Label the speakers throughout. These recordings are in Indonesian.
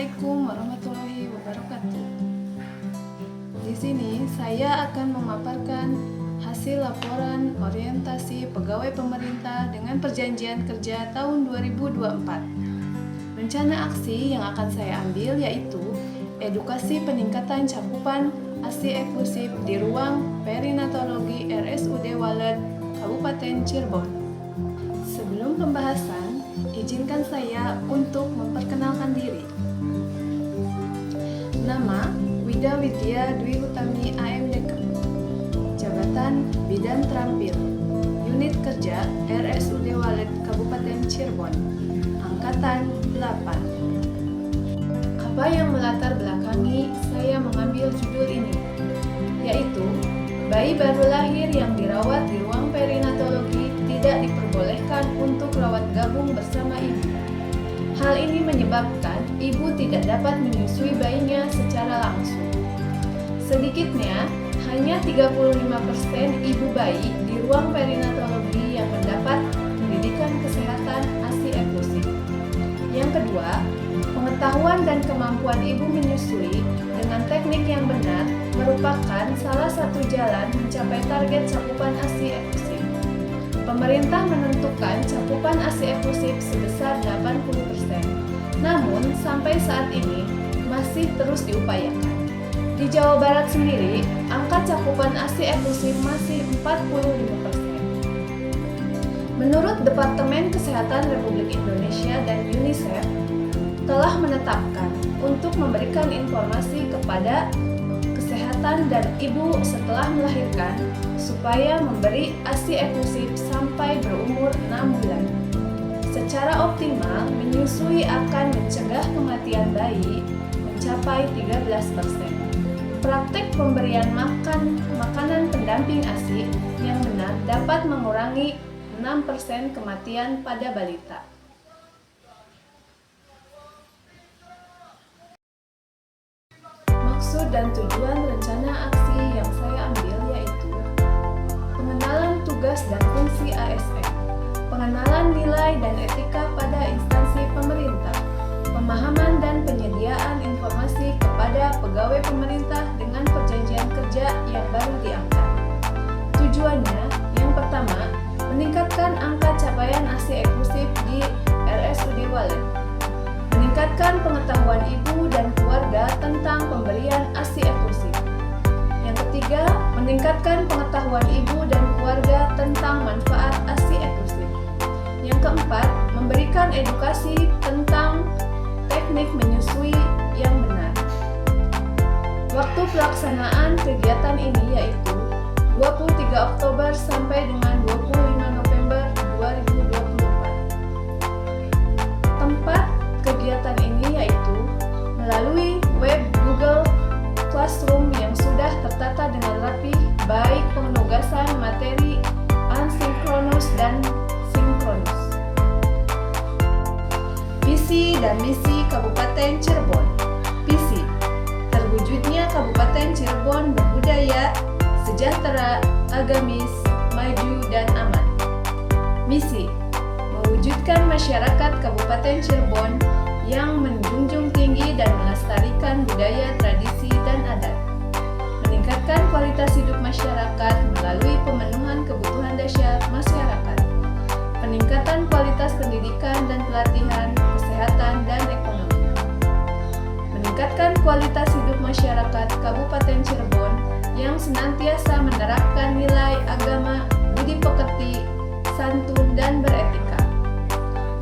Speaker 1: Assalamualaikum warahmatullahi wabarakatuh. Di sini saya akan memaparkan hasil laporan orientasi pegawai pemerintah dengan perjanjian kerja tahun 2024. Rencana aksi yang akan saya ambil yaitu edukasi peningkatan cakupan ASI eksklusif di ruang perinatologi RSUD Walet, Kabupaten Cirebon. Sebelum pembahasan, izinkan saya untuk memperkenalkan diri. Nama Wida Widya Dwi Utami AMDK. Jabatan Bidan Terampil. Unit Kerja RSUD Walet Kabupaten Cirebon. Angkatan 8. Apa yang melatar belakangi saya mengambil judul ini? Yaitu bayi baru lahir yang dirawat di ruang perinatologi tidak diperbolehkan untuk rawat gabung bersama ibu. Hal ini menyebabkan ibu tidak dapat menyusui bayinya secara langsung. Sedikitnya, hanya 35% ibu bayi di ruang perinatologi yang mendapat pendidikan kesehatan ASI eksklusif. Yang kedua, pengetahuan dan kemampuan ibu menyusui dengan teknik yang benar merupakan salah satu jalan mencapai target cakupan ASI eksklusif. Pemerintah menentukan cakupan ASI eksklusif sebesar 80%. Namun, sampai saat ini masih terus diupayakan. Di Jawa Barat sendiri, angka cakupan ASI eksklusif masih 45%. Menurut Departemen Kesehatan Republik Indonesia dan UNICEF, telah menetapkan untuk memberikan informasi kepada kesehatan dan ibu setelah melahirkan supaya memberi ASI eksklusif sampai berumur 6 bulan. Secara optimal, menyusui akan mencegah kematian bayi mencapai 13%. Praktek pemberian makanan pendamping ASI yang benar dapat mengurangi 6% kematian pada balita. Maksud dan tujuan rencana aksi yang saya ambil yaitu pengenalan tugas dan fungsi ASN, pengenalan nilai dan etika pada instansi pemerintah, pemahaman dan penyediaan informasi kepada pegawai pemerintah dengan perjanjian kerja yang baru diangkat. Tujuannya, yang pertama, meningkatkan angka capaian ASI eksklusif di RSUD Walet, meningkatkan pengetahuan ibu dan keluarga tentang pemberian ASI eksklusif. Yang ketiga, meningkatkan pengetahuan ibu dan keluarga tentang manfaat ASI eksklusif. Yang keempat, memberikan edukasi tentang teknik menyusui yang benar. Waktu pelaksanaan kegiatan ini yaitu 23 Oktober sampai dengan 25 November 2024. Tempat kegiatan ini yaitu melalui web Google Classroom yang sudah tertata dengan rapi, baik penugasan materi asinkronus dan sinkronus. Visi dan misi Kabupaten Cirebon. Visi: terwujudnya Kabupaten Cirebon berbudaya, sejahtera, agamis, maju, dan aman. Misi: mewujudkan masyarakat Kabupaten Cirebon yang menjunjung tinggi dan melestarikan budaya, tradisi, dan adat. Meningkatkan kualitas hidup masyarakat melalui pemenuhan kebutuhan dasar masyarakat. Peningkatan kualitas pendidikan dan pelatihan, kesehatan, dan ekonomi. Meningkatkan kualitas hidup masyarakat Kabupaten Cirebon yang senantiasa menerapkan nilai agama, budi pekerti, santun, dan beretika.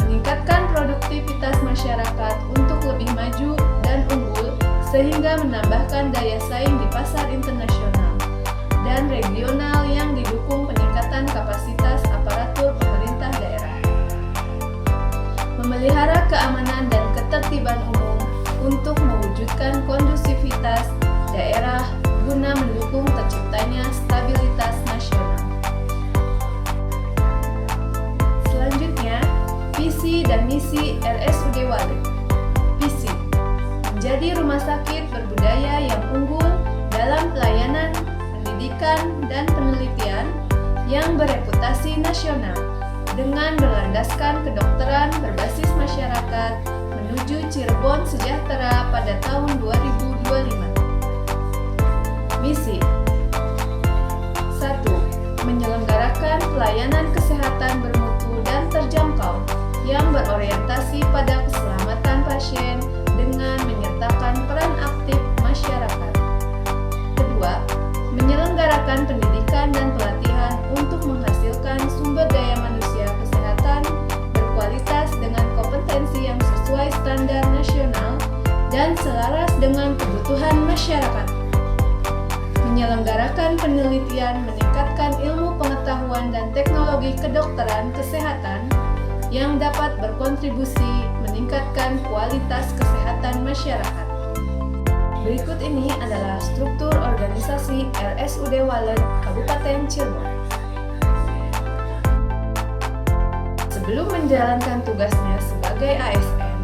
Speaker 1: Meningkatkan produktivitas masyarakat untuk lebih maju dan unggul sehingga menambahkan daya saing di pasar internasional dan regional yang didukung peningkatan kapasitas aparatur pemerintah daerah. Memelihara keamanan dan ketertiban umum untuk mewujudkan kondusivitas daerah guna mendukung terciptanya stabilitas nasional. Selanjutnya, visi dan misi RSUD Walet. Visi: menjadi rumah sakit berbudaya yang unggul dalam pelayanan, pendidikan, dan penelitian yang bereputasi nasional dengan berlandaskan kedokteran berbasis masyarakat menuju menuju Cirebon sejahtera pada tahun 2025. Misi 1. Menyelenggarakan pelayanan kesehatan bermutu dan terjangkau yang berorientasi pada keselamatan pasien dengan menyertakan peran aktif masyarakat. Kedua, menyelenggarakan pendidikan dan pelatihan untuk menghasilkan sumber daya manusia kesehatan berkualitas dengan kompetensi yang sesuai standar nasional dan selaras dengan kebutuhan masyarakat. Menyelenggarakan penelitian meningkatkan ilmu pengetahuan dan teknologi kedokteran kesehatan yang dapat berkontribusi meningkatkan kualitas kesehatan masyarakat. Berikut ini adalah struktur organisasi RSUD Walet Kabupaten Cirebon. Sebelum menjalankan tugasnya sebagai ASN,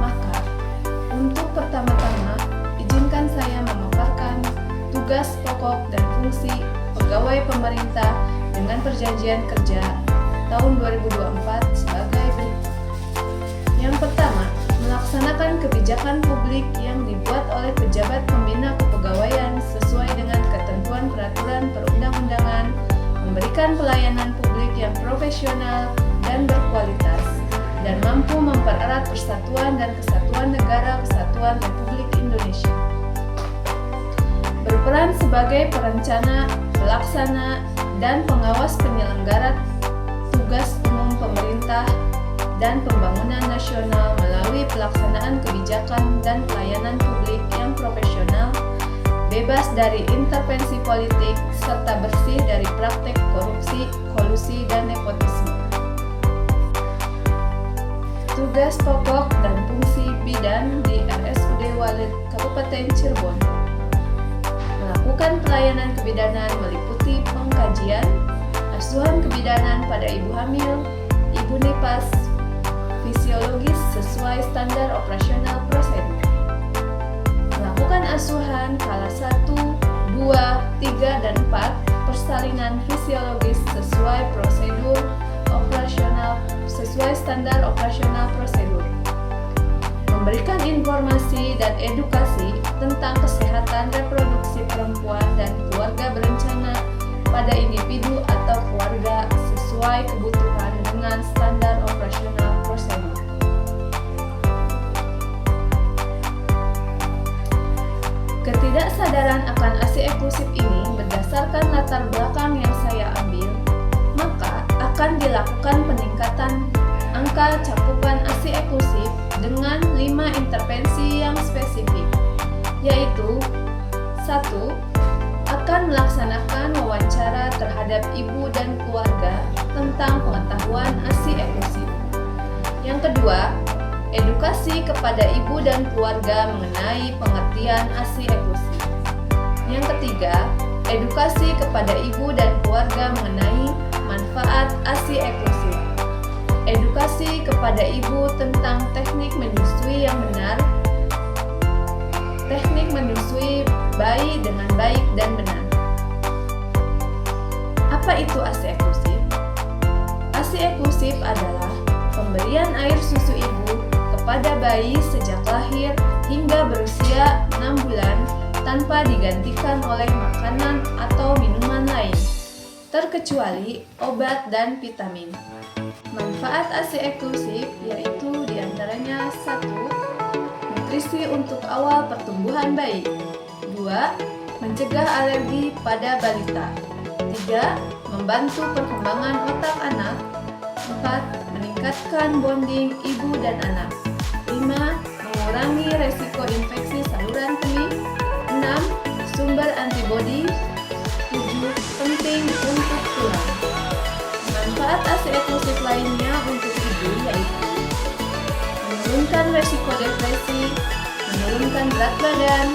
Speaker 1: maka untuk pertama-tama izinkan saya memaparkan tugas pokok dan fungsi pegawai pemerintah dengan perjanjian kerja tahun 2024 sebagai berikut. Yang pertama, melaksanakan kebijakan publik yang dibuat oleh pejabat pembina kepegawaian sesuai dengan ketentuan peraturan perundang-undangan, memberikan pelayanan publik yang profesional dan berkualitas, dan mampu mempererat persatuan dan kesatuan negara kesatuan Republik Indonesia. Berperan sebagai perencana, pelaksana, dan pengawas penyelenggara tugas umum pemerintah dan pembangunan nasional melalui pelaksanaan kebijakan dan pelayanan publik yang profesional, bebas dari intervensi politik, serta bersih dari praktek korupsi, kolusi, dan nepotisme. Tugas pokok dan fungsi bidan di RSUD Walet Kabupaten Cirebon. Melakukan pelayanan kebidanan meliputi pengkajian, asuhan kebidanan pada ibu hamil, ibu nifas, fisiologis sesuai standar operasional prosedur. Melakukan asuhan kala 1, 2, 3, dan 4 persalinan fisiologis sesuai prosedur operasional sesuai standar operasional prosedur. Memberikan informasi dan edukasi tentang kesehatan reproduksi perempuan dan keluarga berencana pada individu atau keluarga sesuai kebutuhan dengan standar operasional prosedur. Ketidaksadaran akan ASI eksklusif ini berdasarkan latar belakang yang saya ambil, maka akan dilakukan peningkatan angka cakupan ASI eksklusif dengan 5 intervensi yang spesifik, yaitu 1. Akan melaksanakan wawancara terhadap ibu dan keluarga tentang pengetahuan ASI eksklusif. Yang kedua, edukasi kepada ibu dan keluarga mengenai pengertian ASI eksklusif. Yang ketiga, edukasi kepada ibu dan keluarga mengenai manfaat ASI eksklusif. Edukasi kepada ibu tentang teknik menyusui yang benar, teknik menyusui bayi dengan baik dan benar. Apa itu ASI eksklusif? ASI eksklusif adalah pemberian air susu ibu kepada bayi sejak lahir hingga berusia 6 bulan tanpa digantikan oleh makanan atau minuman lain, terkecuali obat dan vitamin. Manfaat ASI eksklusif yaitu diantaranya 1. Nutrisi untuk awal pertumbuhan bayi. 2. Mencegah alergi pada balita. 3. Membantu perkembangan otak anak. 4. Meningkatkan bonding ibu dan anak. 5. Mengurangi resiko infeksi saluran kemih. 6. Sumber antibodi. 7. Penting untuk tulang. Manfaat ASI eksklusif lainnya untuk ibu yaitu menurunkan resiko depresi, menurunkan berat badan,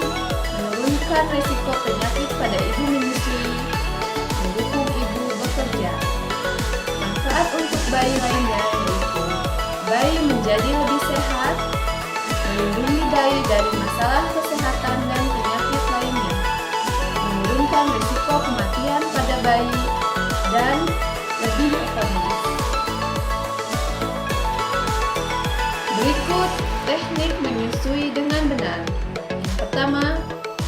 Speaker 1: menurunkan resiko penyakit pada ibu menyusui, mendukung ibu bekerja. Manfaat untuk bayi lainnya yaitu bayi menjadi lebih sehat, melindungi bayi dari masalah kesehatan dan penyakit lainnya, menurunkan risiko kematian pada bayi, dan lebih ekonomis. Berikut teknik menyusui dengan benar. Yang pertama,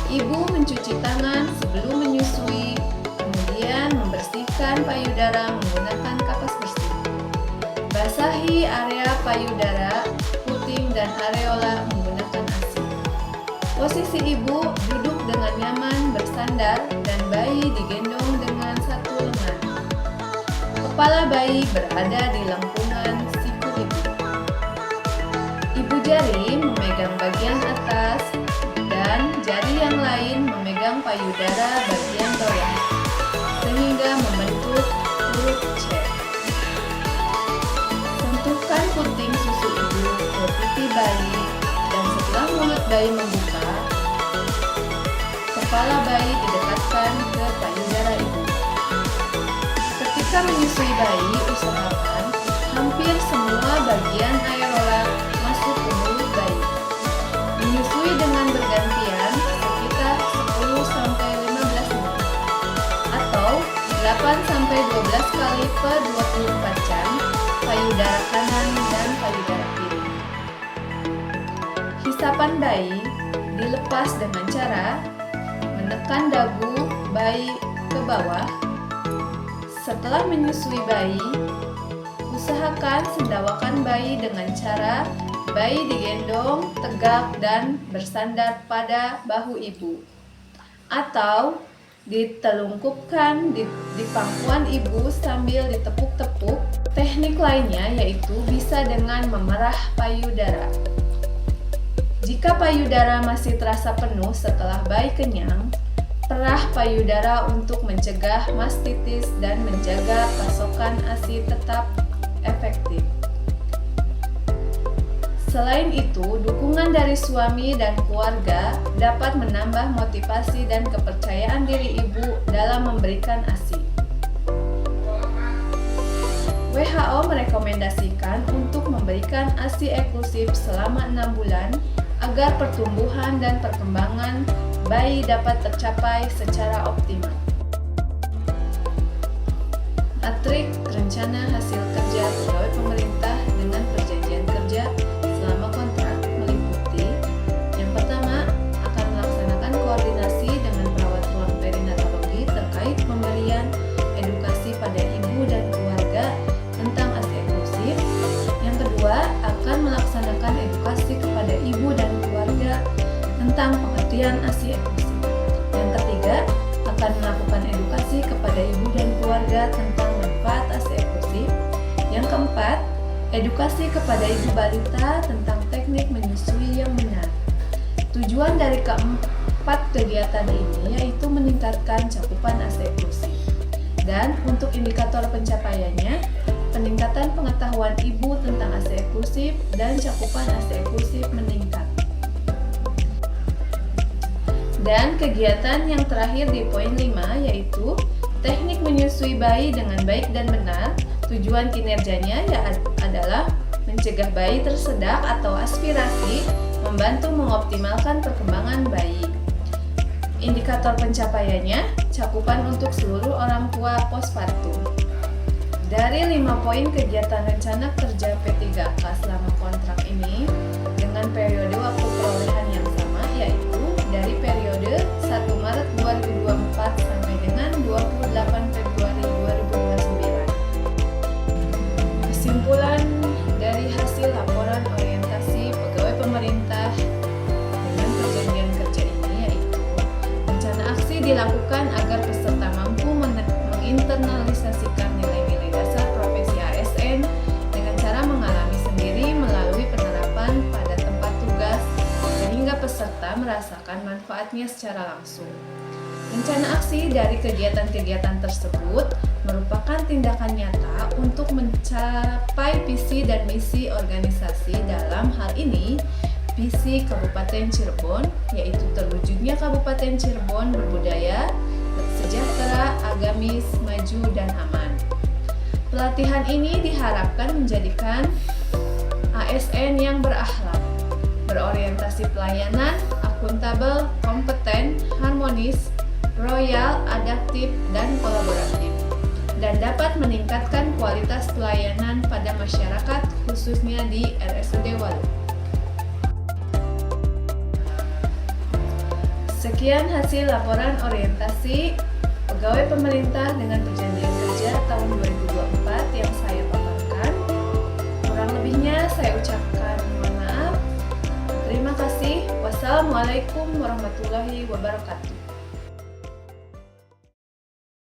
Speaker 1: ibu mencuci tangan sebelum menyusui, kemudian membersihkan payudara menggunakan kapas bersih. Basahi area payudara, puting, dan areola menggunakan ASI. Posisi ibu duduk dengan nyaman bersandar dan bayi digendong dengan satu lengan. Kepala bayi berada di lengkungan siku ibu. Ibu jari memegang bagian atas dan jari yang lain memegang payudara bagian bawah sehingga membentuk huruf C. Sentuhkan puting susu ibu ke pipi bayi dan setelah mulut bayi membuka, kepala bayi didekatkan ke payudara ibu. Ketika menyusui bayi, usahakan hampir semua bagian areola masuk ke mulut bayi. Menyusui dengan bergantian sekitar 10-15 menit atau 8-12 kali per 24 jam payudara kanan dan payudara kiri. Hisapan bayi dilepas dengan cara menekan dagu bayi ke bawah. Setelah menyusui bayi, usahakan sendawakan bayi dengan cara bayi digendong tegak dan bersandar pada bahu ibu, atau ditelungkupkan di pangkuan ibu sambil ditepuk-tepuk. Teknik lainnya yaitu bisa dengan memerah payudara. Jika payudara masih terasa penuh setelah bayi kenyang, perah payudara untuk mencegah mastitis dan menjaga pasokan ASI tetap efektif. Selain itu, dukungan dari suami dan keluarga dapat menambah motivasi dan kepercayaan diri ibu dalam memberikan ASI. WHO merekomendasikan untuk memberikan ASI eksklusif selama 6 bulan agar pertumbuhan dan perkembangan bayi dapat tercapai secara optimal. Matrik rencana hasil kerja pegawai pemerintah dengan perjanjian kerja selama kontrak meliputi: yang pertama, akan melaksanakan koordinasi dengan perawat ruang perinatologi terkait pemberian edukasi pada ibu dan keluarga tentang ASI eksklusif. Yang kedua, akan melaksanakan edukasi kepada ibu dan keluarga tentang pengertian ASI eksklusif. Yang ketiga, akan melakukan edukasi kepada ibu dan keluarga tentang manfaat ASI eksklusif. Yang keempat, edukasi kepada ibu balita tentang teknik menyusui yang benar. Tujuan dari keempat kegiatan ini yaitu meningkatkan cakupan ASI eksklusif. Dan untuk indikator pencapaiannya, peningkatan pengetahuan ibu tentang ASI eksklusif dan cakupan ASI eksklusif meningkat. Dan kegiatan yang terakhir di poin 5 yaitu teknik menyusui bayi dengan baik dan benar. Tujuan kinerjanya adalah mencegah bayi tersedak atau aspirasi, membantu mengoptimalkan perkembangan bayi. Indikator pencapaiannya, cakupan untuk seluruh orang tua postpartum. Dari 5 poin kegiatan rencana kerja P3K selama kontrak ini dengan periode waktu perolehan yang sama, yaitu dari periode 1 Maret 2024 sampai dengan 28 Februari 2029. Kesimpulan dari hasil laporan orientasi pegawai pemerintah dengan perjanjian kerja ini yaitu rencana aksi dilakukan agar peserta mampu menginternalisasikan nilai-nilai dasar profesi ASN dengan cara mengalami sendiri melalui penerapan pada tempat tugas sehingga peserta merasakan manfaatnya secara langsung. Rencana aksi dari kegiatan-kegiatan tersebut merupakan tindakan nyata untuk mencapai visi dan misi organisasi. Dalam hal ini, visi Kabupaten Cirebon yaitu terwujudnya Kabupaten Cirebon berbudaya, sejahtera, agamis, maju, dan aman. Pelatihan ini diharapkan menjadikan ASN yang berakhlak, berorientasi pelayanan, akuntabel, kompeten, harmonis, royal, adaptif, dan kolaboratif, dan dapat meningkatkan kualitas pelayanan pada masyarakat khususnya di RSUD Walu. Sekian hasil laporan orientasi pegawai pemerintah dengan perjanjian kerja tahun 2024 yang saya paparkan. Kurang lebihnya saya ucapkan mohon maaf. Terima kasih. Wassalamualaikum warahmatullahi wabarakatuh.